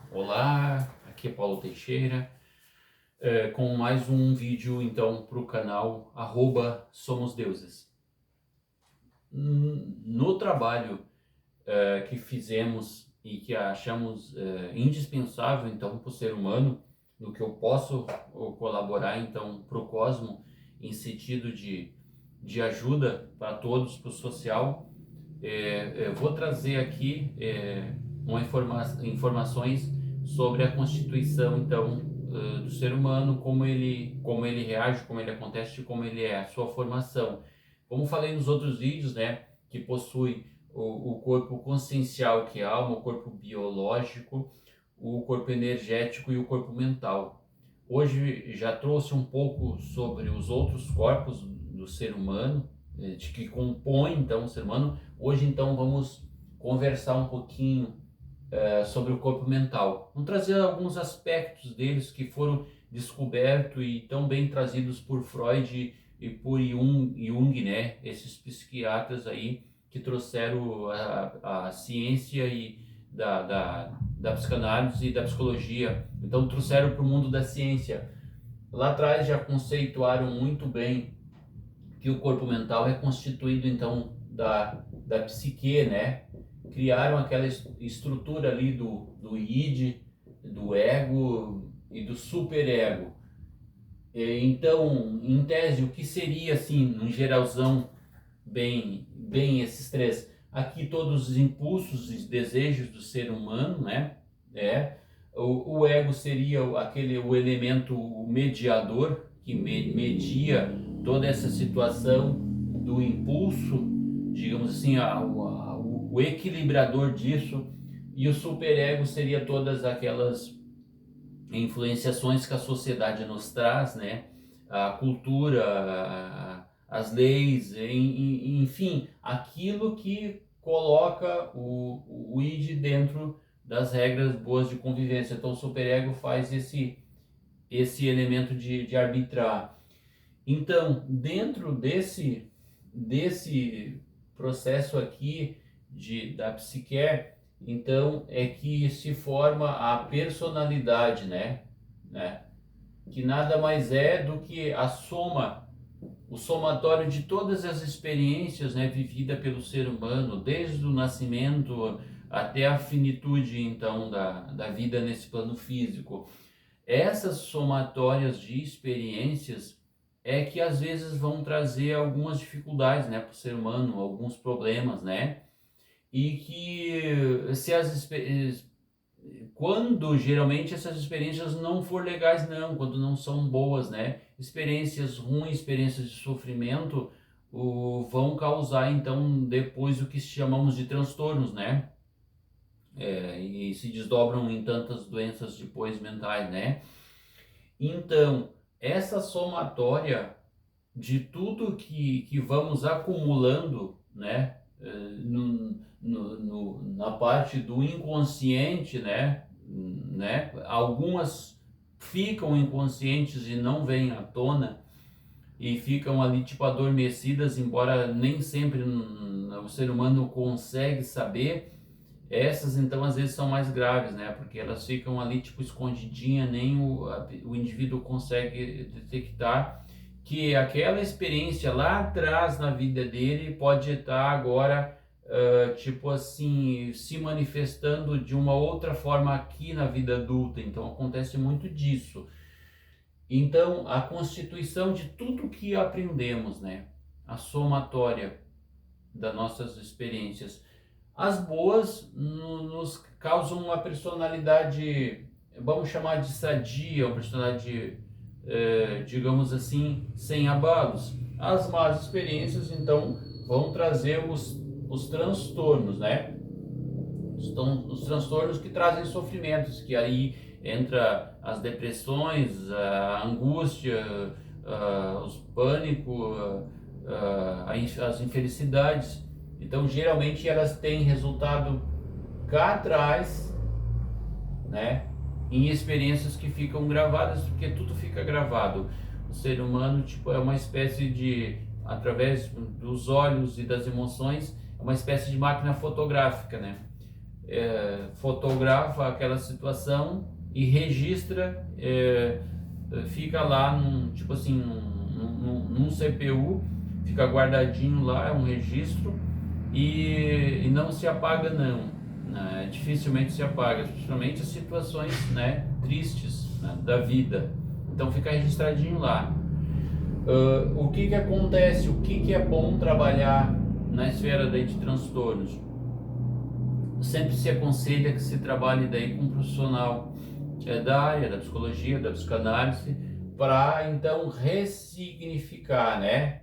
Olá, aqui é Paulo Teixeira, com mais um vídeo então para o canal Somos Deuses. No trabalho que fizemos e que achamos indispensável então para o ser humano, no que eu posso colaborar então para o cosmo em sentido de ajuda para todos, para o social, vou trazer aqui informações sobre a constituição então do ser humano, como ele reage, como ele acontece, como ele é, a sua formação. Como falei nos outros vídeos, né, que possui o corpo consciencial, que é a alma, o corpo biológico, o corpo energético e o corpo mental. Hoje já trouxe um pouco sobre os outros corpos do ser humano, de que compõe então o ser humano. Hoje então vamos conversar um pouquinho sobre o corpo mental. Vamos trazer alguns aspectos deles que foram descobertos e tão bem trazidos por Freud e por Jung, né? Esses psiquiatras aí que trouxeram a ciência e da psicanálise e da psicologia. Então trouxeram para o mundo da ciência. Lá atrás já conceituaram muito bem que o corpo mental é constituído então da psique, né? Criaram aquela estrutura ali do id, do ego e do superego. Então, em tese, o que seria assim, no geralzão, bem esses três? Aqui todos os impulsos e desejos do ser humano, né? O ego seria o elemento mediador que media toda essa situação do impulso, digamos assim, o equilibrador disso, e o superego seria todas aquelas influenciações que a sociedade nos traz, né? A cultura, as leis, enfim, aquilo que coloca o id dentro das regras boas de convivência. Então o superego faz esse elemento de arbitrar. Então, dentro desse processo aqui da psique, então é que se forma a personalidade, né? Que nada mais é do que o somatório de todas as experiências, né, vividas pelo ser humano, desde o nascimento até a finitude, então, da vida nesse plano físico. Essas somatórias de experiências é que às vezes vão trazer algumas dificuldades, né, para o ser humano, alguns problemas, né? E que quando geralmente essas experiências não for legais, não, quando não são boas, né? Experiências ruins, experiências de sofrimento, vão causar então depois o que chamamos de transtornos, né? E se desdobram em tantas doenças depois mentais, né? Então, essa somatória de tudo que vamos acumulando, né, na parte do inconsciente, né, algumas ficam inconscientes e não vêm à tona e ficam ali tipo adormecidas, embora nem sempre o ser humano consegue saber. Essas então às vezes são mais graves, né? Porque elas ficam ali tipo escondidinha, nem o indivíduo consegue detectar que aquela experiência lá atrás na vida dele pode estar agora, tipo assim, se manifestando de uma outra forma aqui na vida adulta. Então acontece muito disso. Então a constituição de tudo que aprendemos, né? A somatória das nossas experiências. As boas nos causam uma personalidade, vamos chamar de sadia, uma personalidade, digamos assim, sem abalos. As más experiências, então, vão trazer os transtornos, né? Os transtornos que trazem sofrimentos, que aí entra as depressões, a angústia, os pânicos, as infelicidades. Então, geralmente elas têm resultado cá atrás, né, em experiências que ficam gravadas, porque tudo fica gravado. O ser humano, tipo, é uma espécie de, através dos olhos e das emoções, é uma espécie de máquina fotográfica, né? fotografa aquela situação e registra, fica lá tipo assim, num CPU, fica guardadinho lá, é um registro e não se apaga não, né? Dificilmente se apaga, principalmente as situações, né, tristes, né, da vida. Então fica registradinho lá. O que que acontece? O que que é bom trabalhar na esfera daí de transtornos? Sempre se aconselha que se trabalhe daí com um profissional da área da psicologia, da psicanálise, para então ressignificar, né?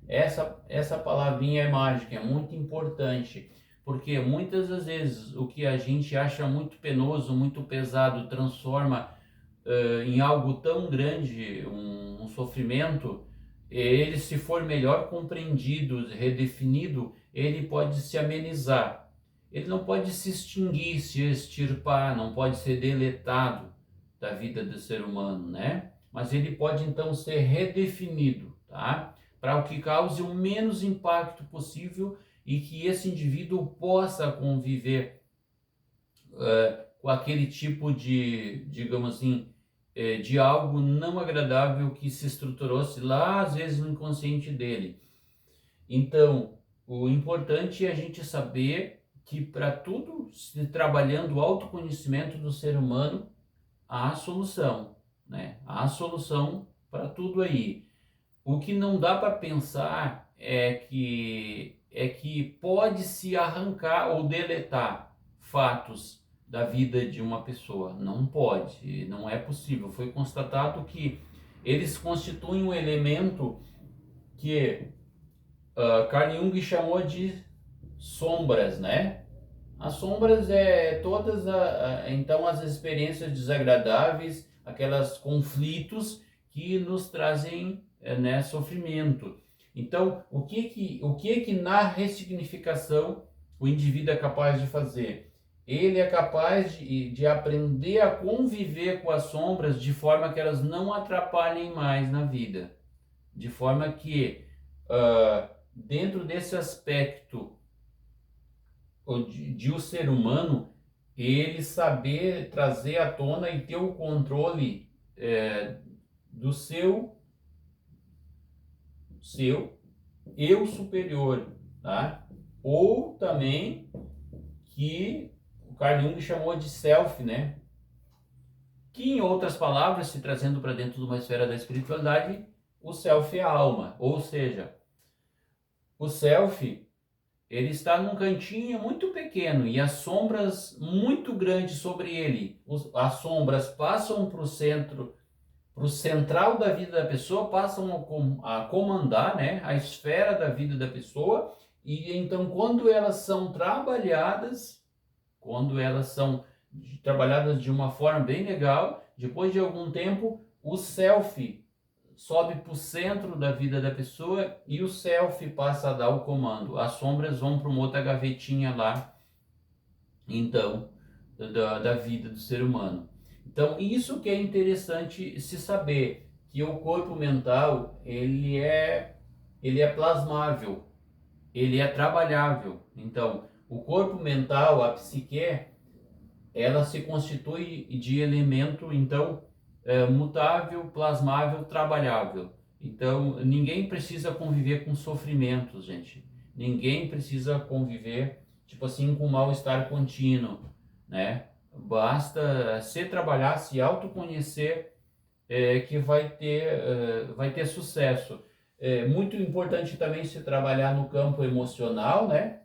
Essa palavrinha é mágica, é muito importante, porque muitas das vezes o que a gente acha muito penoso, muito pesado, transforma em algo tão grande, um sofrimento. Ele, se for melhor compreendido, redefinido, ele pode se amenizar. Ele não pode se extinguir, se extirpar, não pode ser deletado da vida do ser humano, né? Mas ele pode então ser redefinido, tá? Para o que cause o menos impacto possível e que esse indivíduo possa conviver com aquele tipo de, digamos assim, de algo não agradável que se estruturou-se lá, às vezes, no inconsciente dele. Então, o importante é a gente saber que para tudo, se trabalhando o autoconhecimento do ser humano, há solução, né? Há solução para tudo aí. O que não dá para pensar é que pode se arrancar ou deletar fatos da vida de uma pessoa. Não pode, não é possível. Foi constatado que eles constituem um elemento que Carl Jung chamou de sombras, né? As sombras é todas então as experiências desagradáveis, aquelas conflitos que nos trazem né, sofrimento. Então, o que que na ressignificação o indivíduo é capaz de fazer? Ele é capaz de aprender a conviver com as sombras de forma que elas não atrapalhem mais na vida. De forma que, dentro desse aspecto de o ser humano, ele saber trazer à tona e ter o controle do seu eu superior, tá? Ou também que o Carl Jung chamou de self, né? Que, em outras palavras, se trazendo para dentro de uma esfera da espiritualidade, o self é a alma, ou seja, o self ele está num cantinho muito pequeno e as sombras muito grandes sobre ele. As sombras passam para o centro, para o central da vida da pessoa, passam a comandar, né, a esfera da vida da pessoa. E então, quando elas são trabalhadas de uma forma bem legal, depois de algum tempo, o self sobe para o centro da vida da pessoa e o self passa a dar o comando. As sombras vão para uma outra gavetinha lá, então, da vida do ser humano. Então, isso que é interessante se saber, que o corpo mental, ele é plasmável, ele é trabalhável. Então, o corpo mental, a psique, ela se constitui de elemento, então, mutável, plasmável, trabalhável. Então, ninguém precisa conviver com sofrimentos, gente. Ninguém precisa conviver, tipo assim, com mal-estar contínuo, né? Basta se trabalhar, se autoconhecer, que vai ter sucesso. É muito importante também se trabalhar no campo emocional, né?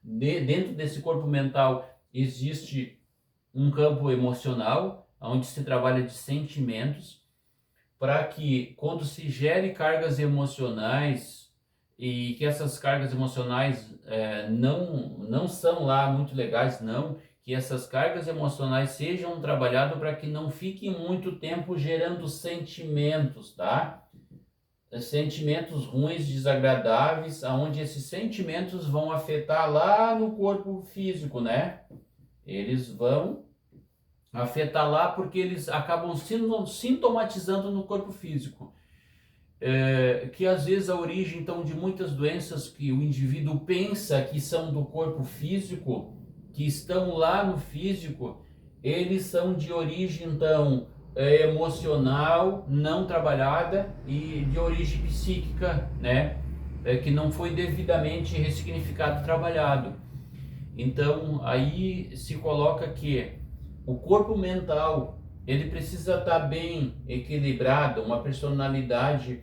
Dentro desse corpo mental existe um campo emocional, onde se trabalha de sentimentos, para que quando se gere cargas emocionais e que essas cargas emocionais não são lá muito legais, não, que essas cargas emocionais sejam trabalhadas para que não fiquem muito tempo gerando sentimentos, tá? Sentimentos ruins, desagradáveis, aonde esses sentimentos vão afetar lá no corpo físico, né? Eles vão afetar lá porque eles acabam sintomatizando no corpo físico. que às vezes a origem então de muitas doenças que o indivíduo pensa que são do corpo físico, que estão lá no físico, eles são de origem então emocional, não trabalhada e de origem psíquica, né? Que não foi devidamente ressignificado, trabalhado. Então aí se coloca que o corpo mental ele precisa estar bem equilibrado, uma personalidade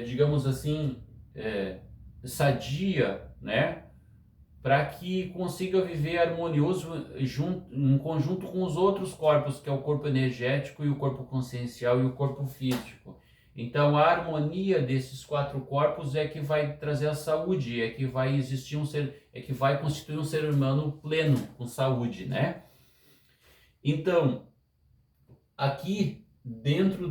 digamos assim, sadia, né? Para que consiga viver harmonioso em conjunto com os outros corpos, que é o corpo energético e o corpo consciencial e o corpo físico. Então, a harmonia desses 4 corpos é que vai trazer a saúde, é que vai existir é que vai constituir um ser humano pleno, com saúde, né? Então, aqui dentro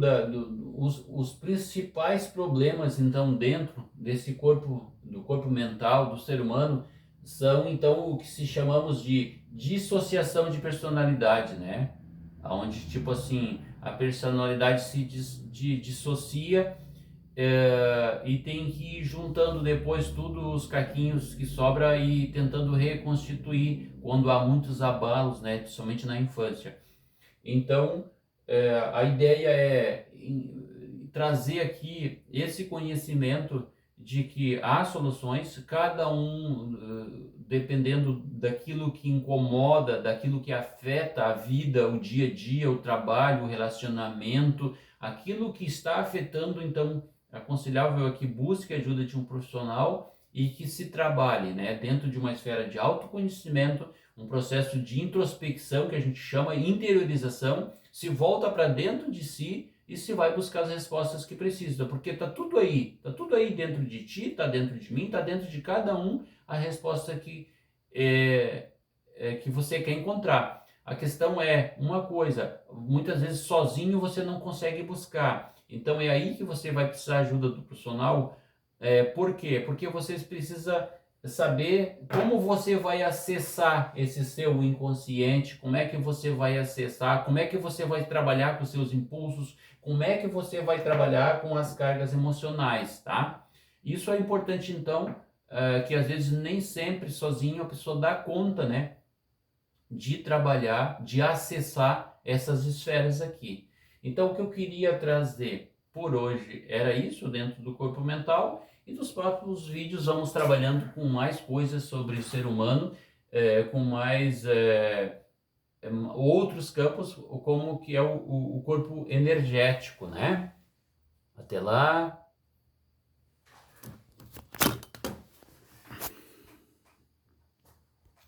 os principais problemas então dentro desse corpo do corpo mental do ser humano são então o que se chamamos de dissociação de personalidade, né? Onde tipo assim a personalidade se dissocia e tem que ir juntando depois tudo os caquinhos que sobra e tentando reconstituir quando há muitos abalos, né? Principalmente na infância. Então a ideia é trazer aqui esse conhecimento de que há soluções, cada um dependendo daquilo que incomoda, daquilo que afeta a vida, o dia a dia, o trabalho, o relacionamento, aquilo que está afetando, então, é aconselhável é que busque a ajuda de um profissional e que se trabalhe, né, dentro de uma esfera de autoconhecimento, um processo de introspecção que a gente chama interiorização, se volta para dentro de si e se vai buscar as respostas que precisa, porque tá tudo aí dentro de ti, tá dentro de mim, tá dentro de cada um a resposta que você quer encontrar. A questão é uma coisa, muitas vezes sozinho você não consegue buscar, então é aí que você vai precisar ajuda do profissional. Por quê? Porque você precisa saber como você vai acessar esse seu inconsciente, como é que você vai acessar, como é que você vai trabalhar com seus impulsos, como é que você vai trabalhar com as cargas emocionais, tá? Isso é importante então, que às vezes nem sempre sozinho a pessoa dá conta, né, de trabalhar, de acessar essas esferas aqui. Então o que eu queria trazer por hoje era isso dentro do corpo mental. E nos próximos vídeos vamos trabalhando com mais coisas sobre o ser humano, com mais outros campos, como que é o corpo energético, né? Até lá!